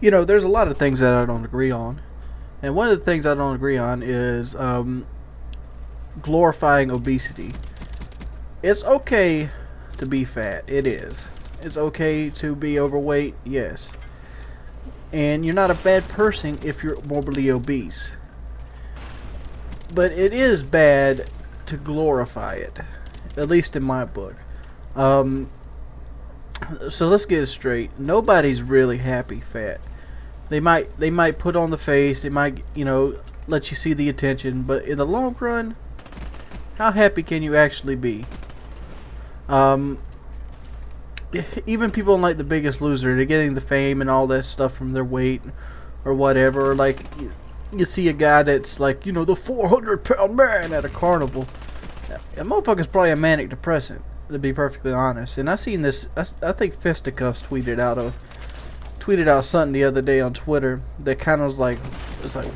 You know, there's a lot of things that I don't agree on. And one of the things I don't agree on is glorifying obesity. It's okay to be fat. It is. It's okay to be overweight. Yes. And you're not a bad person if you're morbidly obese. But it is bad to glorify it. At least in my book. Um, so let's get it straight. Nobody's really happy fat. They might put on the face. They might, let you see the attention. But in the long run, how happy can you actually be? Even people in like The Biggest Loser, they're getting the fame and all that stuff from their weight or whatever. Or like you see a guy that's like, the 400-pound man at a carnival. That motherfucker's probably a manic depressant, to be perfectly honest. And I seen this. I think Fisticuffs tweeted out something the other day on Twitter that kind of was like,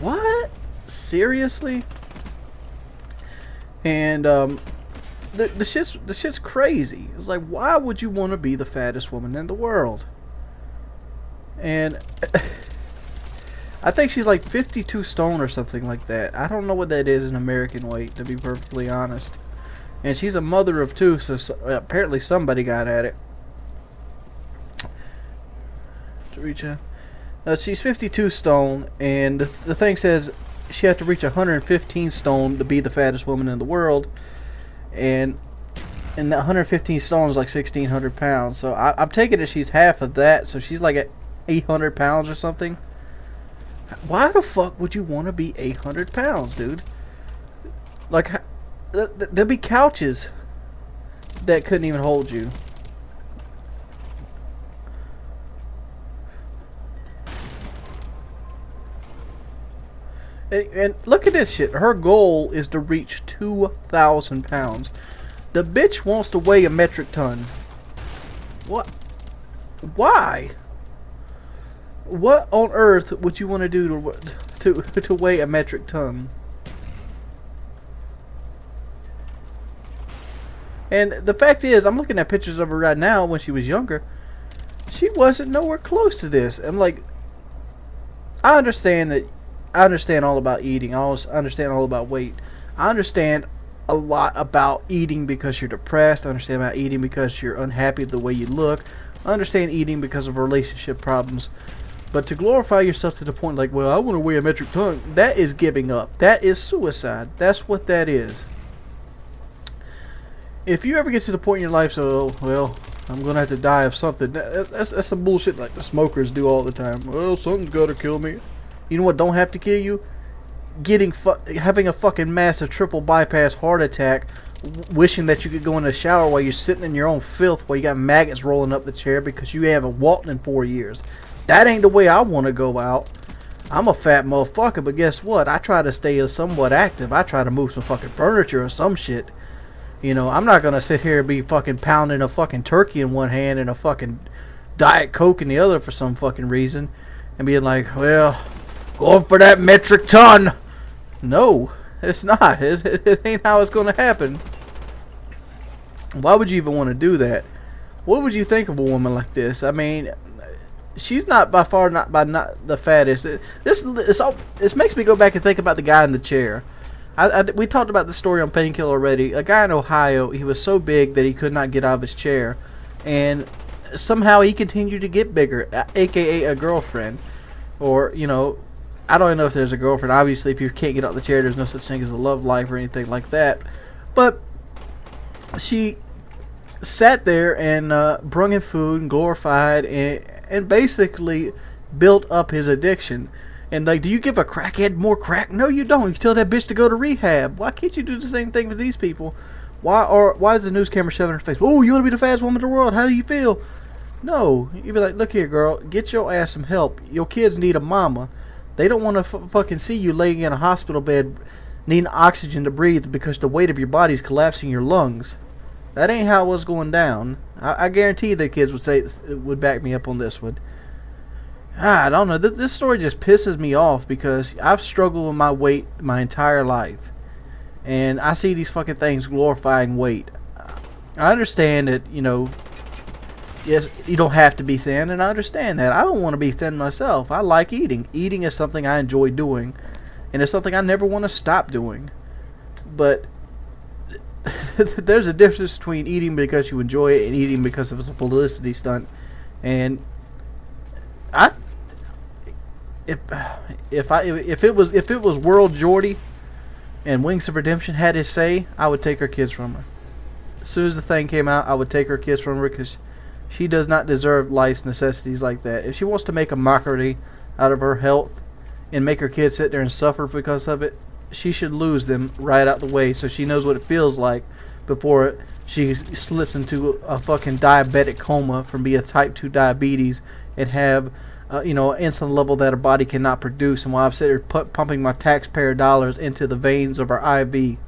what? Seriously? And the shit's crazy. It's like, why would you want to be the fattest woman in the world? And I think she's like 52 stone or something like that. I don't know what that is in American weight, to be perfectly honest. And she's a mother of two, so apparently somebody got at it. To reach a... she's 52 stone, and the thing says she had to reach 115 stone to be the fattest woman in the world. And that 115 stone is like 1,600 pounds. So I'm taking it she's half of that, so she's like at 800 pounds or something. Why the fuck would you want to be 800 pounds, dude? Like, there'd be couches that couldn't even hold you. And look at this shit. Her goal is to reach 2,000 pounds. The bitch wants to weigh a metric ton. What? Why? What on earth would you want to do to weigh a metric ton? And the fact is, I'm looking at pictures of her right now when she was younger. She wasn't nowhere close to this. I'm like, I understand all about eating. I understand all about weight. I understand a lot about eating because you're depressed. I understand about eating because you're unhappy with the way you look. I understand eating because of relationship problems. But to glorify yourself to the point like, well, I want to weigh a metric ton, that is giving up. That is suicide. That's what that is. If you ever get to the point in your life, so, well, I'm going to have to die of something, that's some bullshit like the smokers do all the time. Well, something's got to kill me. You know what don't have to kill you? Having a fucking massive triple bypass heart attack, wishing that you could go in the shower while you're sitting in your own filth while you got maggots rolling up the chair because you haven't walked in 4 years. That ain't the way I want to go out. I'm a fat motherfucker, but guess what? I try to stay somewhat active. I try to move some fucking furniture or some shit. I'm not going to sit here and be fucking pounding a fucking turkey in one hand and a fucking Diet Coke in the other for some fucking reason. And being like, well, going for that metric ton. No, it's not. It ain't how it's going to happen. Why would you even want to do that? What would you think of a woman like this? I mean, she's not by far not the fattest. This makes me go back and think about the guy in the chair. We talked about the story on Painkiller already. A guy in Ohio, he was so big that he could not get out of his chair, and somehow he continued to get bigger, aka a girlfriend, or I don't know if there's a girlfriend. Obviously, if you can't get out of the chair, there's no such thing as a love life or anything like that. But she sat there and brung him food and glorified and basically built up his addiction. And like, do you give a crackhead more crack? No, you don't. You tell that bitch to go to rehab. Why can't you do the same thing to these people? Why is the news camera shoving her face? Oh, you want to be the fattest woman in the world? How do you feel? No, you be like, look here, girl, get your ass some help. Your kids need a mama. They don't want to fucking see you laying in a hospital bed needing oxygen to breathe because the weight of your body's collapsing your lungs. That ain't how it was going down. I guarantee the kids would back me up on this one. I don't know. This story just pisses me off because I've struggled with my weight my entire life. And I see these fucking things glorifying weight. I understand that, yes, you don't have to be thin, and I understand that. I don't want to be thin myself. I like eating. Eating is something I enjoy doing, and it's something I never want to stop doing. But there's a difference between eating because you enjoy it and eating because it's a publicity stunt. And if it was World Jordy and Wings of Redemption had his say, I would take her kids from her. As soon as the thing came out, I would take her kids from her because she does not deserve life's necessities like that. If she wants to make a mockery out of her health and make her kids sit there and suffer because of it, she should lose them right out the way so she knows what it feels like before she slips into a fucking diabetic coma from being type 2 diabetes and have an insulin level that her body cannot produce, and while I'm sitting here pumping my taxpayer dollars into the veins of her IV.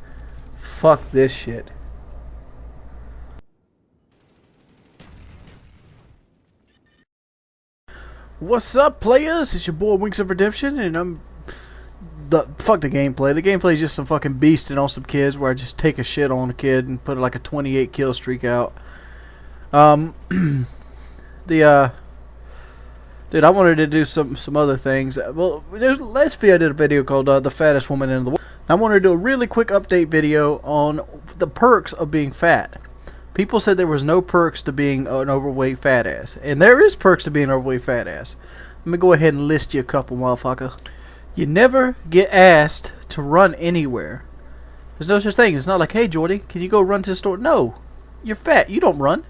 Fuck this shit. What's up, players? It's your boy Wings of Redemption, and fuck the gameplay. The gameplay is just some fucking beasting on some kids where I just take a shit on a kid and put like a 28 kill streak out. Dude, I wanted to do some other things. Well, last video I did a video called The Fattest Woman in the World. I wanted to do a really quick update video on the perks of being fat. People said there was no perks to being an overweight fat ass. And there is perks to being an overweight fat ass. Let me go ahead and list you a couple, motherfucker. You never get asked to run anywhere. There's no such thing. It's not like, hey, Jordy, can you go run to the store? No. You're fat. You don't run.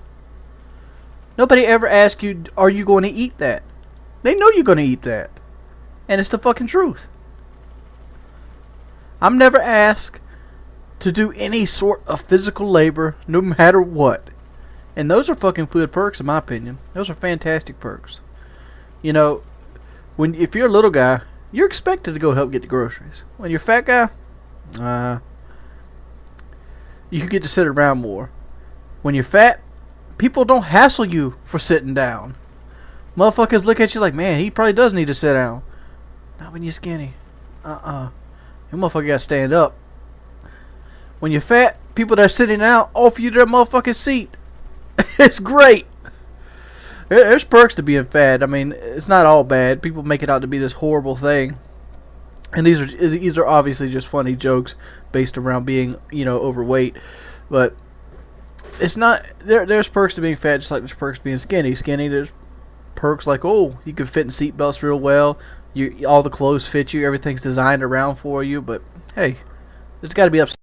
Nobody ever asks you, are you going to eat that? They know you're going to eat that. And it's the fucking truth. I'm never asked to do any sort of physical labor, no matter what. And those are fucking good perks, in my opinion. Those are fantastic perks. You know, if you're a little guy, you're expected to go help get the groceries. When you're a fat guy, you get to sit around more. When you're fat, people don't hassle you for sitting down. Motherfuckers look at you like, man, he probably does need to sit down. Not when you're skinny. You motherfucker gotta stand up. When you're fat, people that are sitting down offer you their motherfucking seat. It's great. There's perks to being fat. I mean, it's not all bad. People make it out to be this horrible thing. And these are obviously just funny jokes based around being, overweight. But it's not. There's perks to being fat, just like there's perks to being skinny. Skinny, there's perks like, oh, you can fit in seatbelts real well. All the clothes fit you. Everything's designed around for you. But hey, there's got to be upside.